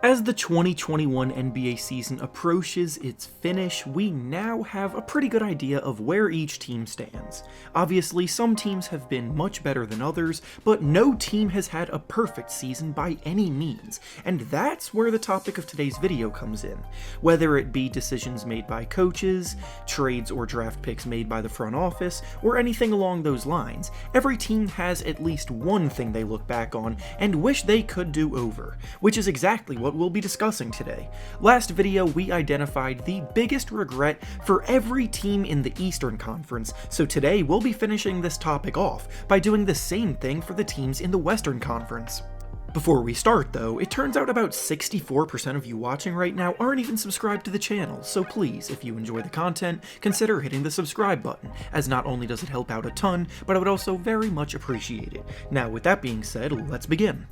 As the 2021 NBA season approaches its finish, we now have a pretty good idea of where each team stands. Obviously, some teams have been much better than others, but no team has had a perfect season by any means, and that's where the topic of today's video comes in. Whether it be decisions made by coaches, trades or draft picks made by the front office, or anything along those lines, every team has at least one thing they look back on and wish they could do over, which is exactly what we'll be discussing today. Last video, we identified the biggest regret for every team in the Eastern Conference, so today we'll be finishing this topic off by doing the same thing for the teams in the Western Conference. Before we start though, it turns out about 64% of you watching right now aren't even subscribed to the channel, so please, if you enjoy the content, consider hitting the subscribe button, as not only does it help out a ton, but I would also very much appreciate it. Now with that being said, let's begin.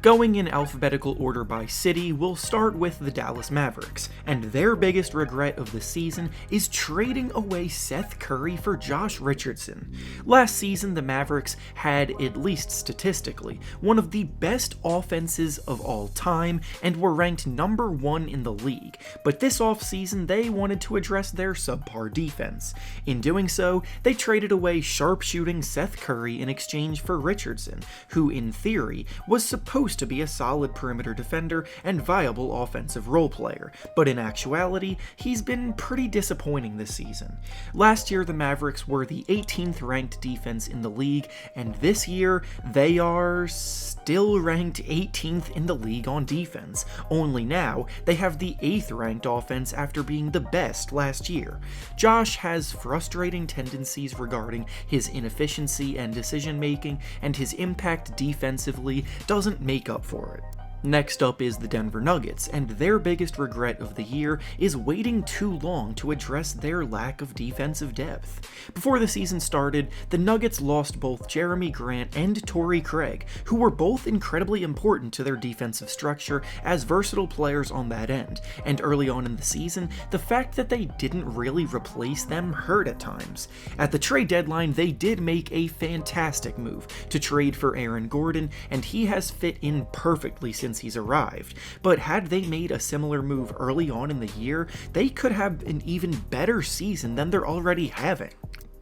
Going in alphabetical order by city, we'll start with the Dallas Mavericks, and their biggest regret of the season is trading away Seth Curry for Josh Richardson. Last season, the Mavericks had, at least statistically, one of the best offenses of all time and were ranked number 1 in the league, but this offseason they wanted to address their subpar defense. In doing so, they traded away sharpshooting Seth Curry in exchange for Richardson, who in theory was supposed to be a solid perimeter defender and viable offensive role player, but in actuality, he's been pretty disappointing this season. Last year, the Mavericks were the 18th ranked defense in the league, and this year, they are still ranked 18th in the league on defense, only now they have the 8th ranked offense after being the best last year. Josh has frustrating tendencies regarding his inefficiency and decision making, and his impact defensively doesn't make up for it. Next up is the Denver Nuggets, and their biggest regret of the year is waiting too long to address their lack of defensive depth. Before the season started, the Nuggets lost both Jeremy Grant and Torrey Craig, who were both incredibly important to their defensive structure as versatile players on that end, and early on in the season, the fact that they didn't really replace them hurt at times. At the trade deadline, they did make a fantastic move to trade for Aaron Gordon, and he has fit in perfectly since he's arrived, but had they made a similar move early on in the year, they could have an even better season than they're already having.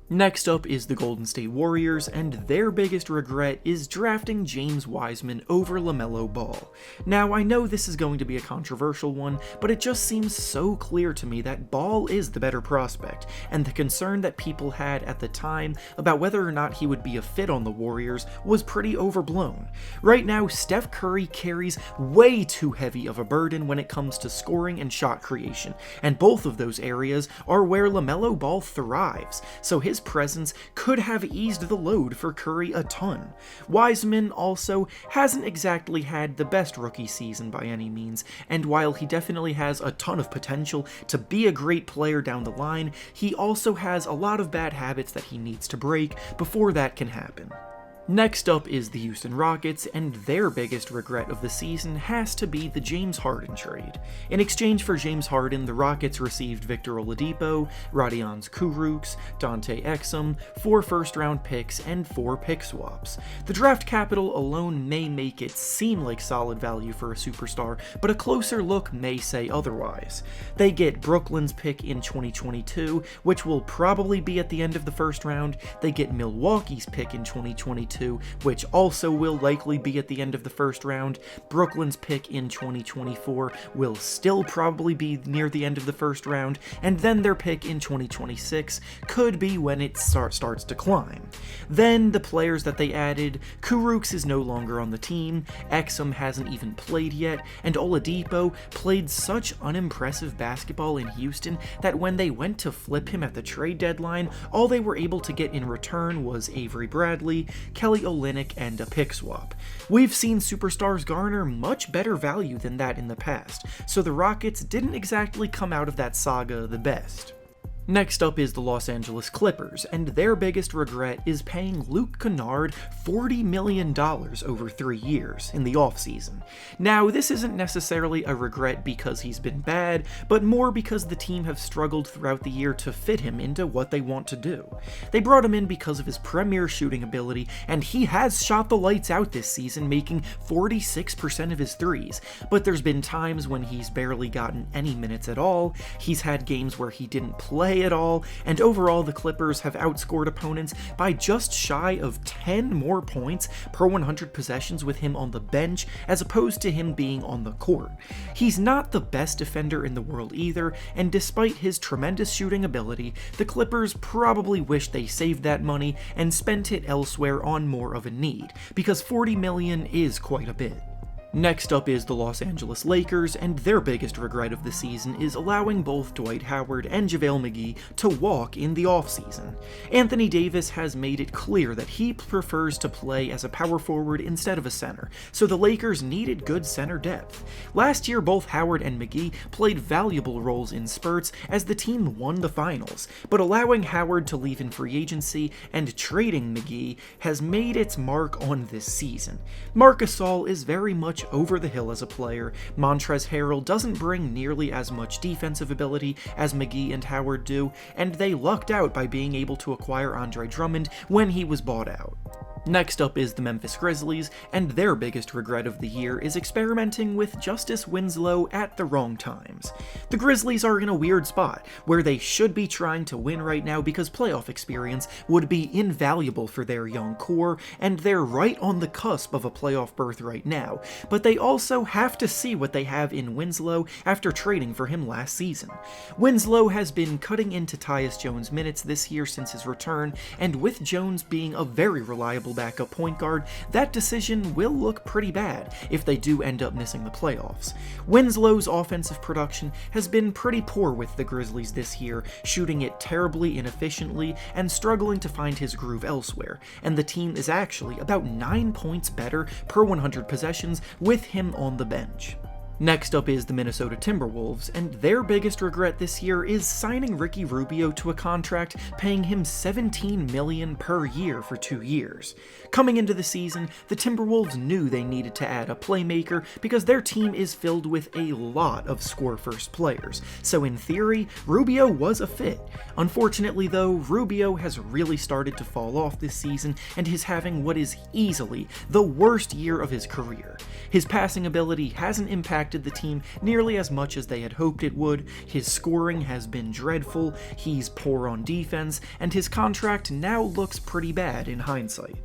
Next up is the Golden State Warriors, and their biggest regret is drafting James Wiseman over LaMelo Ball. Now, I know this is going to be a controversial one, but it just seems so clear to me that Ball is the better prospect, and the concern that people had at the time about whether or not he would be a fit on the Warriors was pretty overblown. Right now, Steph Curry carries way too heavy of a burden when it comes to scoring and shot creation, and both of those areas are where LaMelo Ball thrives, so his presence could have eased the load for Curry a ton. Wiseman also hasn't exactly had the best rookie season by any means, and while he definitely has a ton of potential to be a great player down the line, he also has a lot of bad habits that he needs to break before that can happen. Next up is the Houston Rockets, and their biggest regret of the season has to be the James Harden trade. In exchange for James Harden, the Rockets received Victor Oladipo, Radions Kurucs, Dante Exum, 4 first-round picks, and 4 pick swaps. The draft capital alone may make it seem like solid value for a superstar, but a closer look may say otherwise. They get Brooklyn's pick in 2022, which will probably be at the end of the first round. They get Milwaukee's pick in 2022, which also will likely be at the end of the first round. Brooklyn's pick in 2024 will still probably be near the end of the first round, and then their pick in 2026 could be when it starts to climb. Then the players that they added, Kurucs is no longer on the team, Exum hasn't even played yet, and Oladipo played such unimpressive basketball in Houston that when they went to flip him at the trade deadline, all they were able to get in return was Avery Bradley, Kelly Olynyk, and a pick swap. We've seen superstars garner much better value than that in the past, so the Rockets didn't exactly come out of that saga the best. Next up is the Los Angeles Clippers, and their biggest regret is paying Luke Kennard $40 million over 3 years in the offseason. Now, this isn't necessarily a regret because he's been bad, but more because the team have struggled throughout the year to fit him into what they want to do. They brought him in because of his premier shooting ability, and he has shot the lights out this season, making 46% of his threes, but there's been times when he's barely gotten any minutes at all, he's had games where he didn't play at all, and overall the Clippers have outscored opponents by just shy of 10 more points per 100 possessions with him on the bench as opposed to him being on the court. He's not the best defender in the world either, and despite his tremendous shooting ability, the Clippers probably wish they saved that money and spent it elsewhere on more of a need, because $40 million is quite a bit. Next up is the Los Angeles Lakers, and their biggest regret of the season is allowing both Dwight Howard and JaVale McGee to walk in the offseason. Anthony Davis has made it clear that he prefers to play as a power forward instead of a center, so the Lakers needed good center depth. Last year, both Howard and McGee played valuable roles in spurts as the team won the finals, but allowing Howard to leave in free agency and trading McGee has made its mark on this season. Marc Gasol is very much over the hill as a player. Montrezl Harrell doesn't bring nearly as much defensive ability as McGee and Howard do, and they lucked out by being able to acquire Andre Drummond when he was bought out. Next up is the Memphis Grizzlies, and their biggest regret of the year is experimenting with Justice Winslow at the wrong times. The Grizzlies are in a weird spot, where they should be trying to win right now because playoff experience would be invaluable for their young core, and they're right on the cusp of a playoff berth right now, but they also have to see what they have in Winslow after trading for him last season. Winslow has been cutting into Tyus Jones' minutes this year since his return, and with Jones being a very reliable backup point guard, that decision will look pretty bad if they do end up missing the playoffs. Winslow's offensive production has been pretty poor with the Grizzlies this year, shooting it terribly inefficiently and struggling to find his groove elsewhere, and the team is actually about 9 points better per 100 possessions with him on the bench. Next up is the Minnesota Timberwolves, and their biggest regret this year is signing Ricky Rubio to a contract paying him $17 million per year for 2 years. Coming into the season, the Timberwolves knew they needed to add a playmaker because their team is filled with a lot of score-first players, so in theory, Rubio was a fit. Unfortunately though, Rubio has really started to fall off this season and is having what is easily the worst year of his career. His passing ability hasn't impacted the team nearly as much as they had hoped it would, his scoring has been dreadful, he's poor on defense, and his contract now looks pretty bad in hindsight.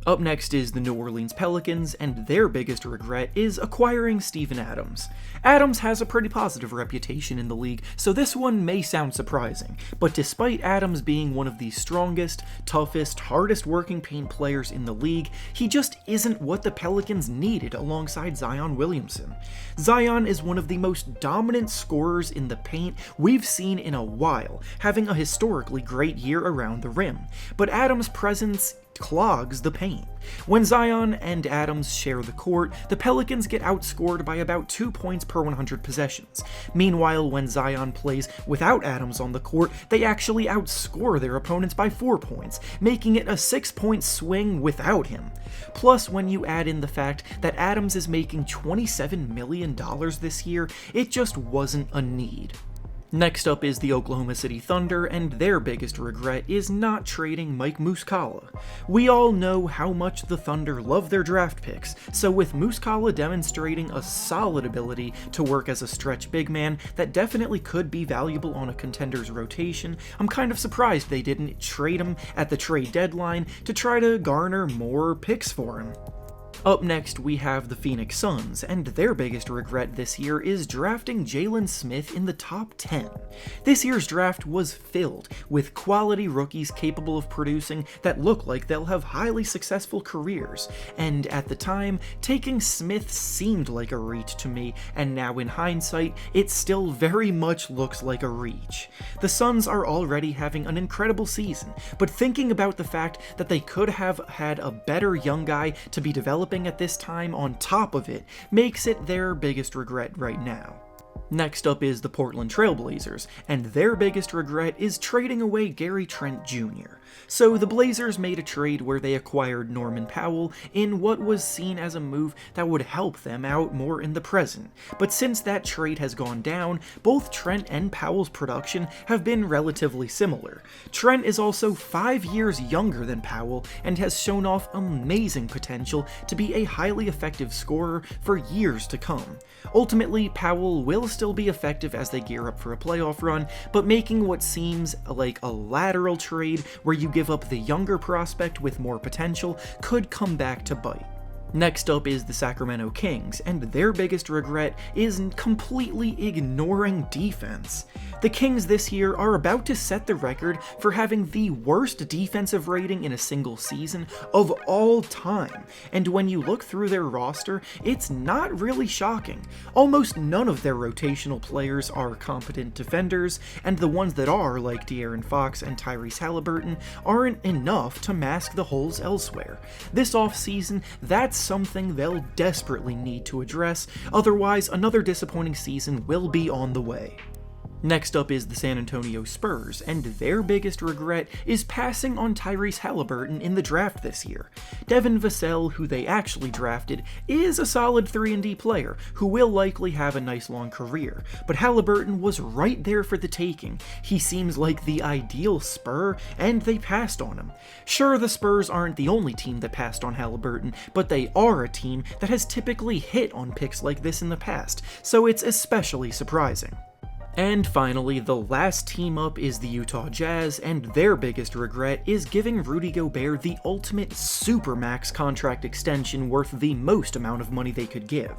Up next is the New Orleans Pelicans, and their biggest regret is acquiring Steven Adams. Adams has a pretty positive reputation in the league, so this one may sound surprising, but despite Adams being one of the strongest, toughest, hardest working paint players in the league, he just isn't what the Pelicans needed alongside Zion Williamson. Zion is one of the most dominant scorers in the paint we've seen in a while, having a historically great year around the rim, but Adams' presence clogs the paint. When Zion and Adams share the court, the Pelicans get outscored by about 2 points per 100 possessions. Meanwhile, when Zion plays without Adams on the court, they actually outscore their opponents by 4 points, making it a 6-point swing without him. Plus, when you add in the fact that Adams is making $27 million this year, it just wasn't a need. Next up is the Oklahoma City Thunder, and their biggest regret is not trading Mike Muscala. We all know how much the Thunder love their draft picks, so with Muscala demonstrating a solid ability to work as a stretch big man that definitely could be valuable on a contender's rotation, I'm kind of surprised they didn't trade him at the trade deadline to try to garner more picks for him. Up next, we have the Phoenix Suns, and their biggest regret this year is drafting Jalen Smith in the top 10. This year's draft was filled with quality rookies capable of producing that look like they'll have highly successful careers, and at the time, taking Smith seemed like a reach to me, and now in hindsight, it still very much looks like a reach. The Suns are already having an incredible season, but thinking about the fact that they could have had a better young guy to be developing at this time on top of it makes it their biggest regret right now. Next up is the Portland Trail Blazers, and their biggest regret is trading away Gary Trent Jr. So the Blazers made a trade where they acquired Norman Powell in what was seen as a move that would help them out more in the present. But since that trade has gone down, both Trent and Powell's production have been relatively similar. Trent is also 5 years younger than Powell and has shown off amazing potential to be a highly effective scorer for years to come. Ultimately, Powell will still be effective as they gear up for a playoff run, but making what seems like a lateral trade where you give up the younger prospect with more potential could come back to bite. Next up is the Sacramento Kings, and their biggest regret is completely ignoring defense. The Kings this year are about to set the record for having the worst defensive rating in a single season of all time, and when you look through their roster, it's not really shocking. Almost none of their rotational players are competent defenders, and the ones that are, like De'Aaron Fox and Tyrese Halliburton, aren't enough to mask the holes elsewhere. This offseason, that's something they'll desperately need to address, otherwise another disappointing season will be on the way. Next up is the San Antonio Spurs, and their biggest regret is passing on Tyrese Halliburton in the draft this year. Devin Vassell, who they actually drafted, is a solid 3-and-D player who will likely have a nice long career, but Halliburton was right there for the taking. He seems like the ideal Spur, and they passed on him. Sure, the Spurs aren't the only team that passed on Halliburton, but they are a team that has typically hit on picks like this in the past, so it's especially surprising. And finally, the last team up is the Utah Jazz, and their biggest regret is giving Rudy Gobert the ultimate supermax contract extension worth the most amount of money they could give.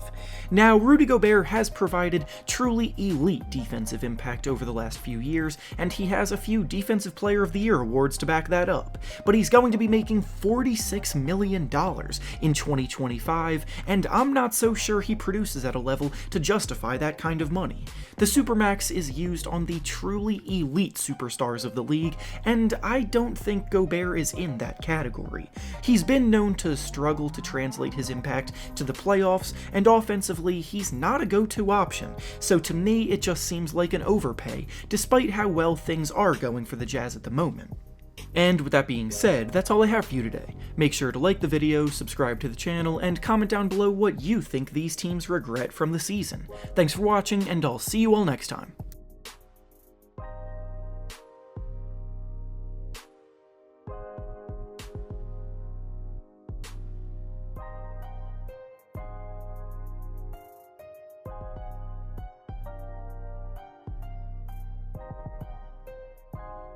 Now, Rudy Gobert has provided truly elite defensive impact over the last few years, and he has a few Defensive Player of the Year awards to back that up, but he's going to be making $46 million in 2025, and I'm not so sure he produces at a level to justify that kind of money. The supermax is used on the truly elite superstars of the league, and I don't think Gobert is in that category. He's been known to struggle to translate his impact to the playoffs, and offensively, he's not a go-to option, so to me it just seems like an overpay, despite how well things are going for the Jazz at the moment. And with that being said, that's all I have for you today. Make sure to like the video, subscribe to the channel, and comment down below what you think these teams regret from the season. Thanks for watching, and I'll see you all next time.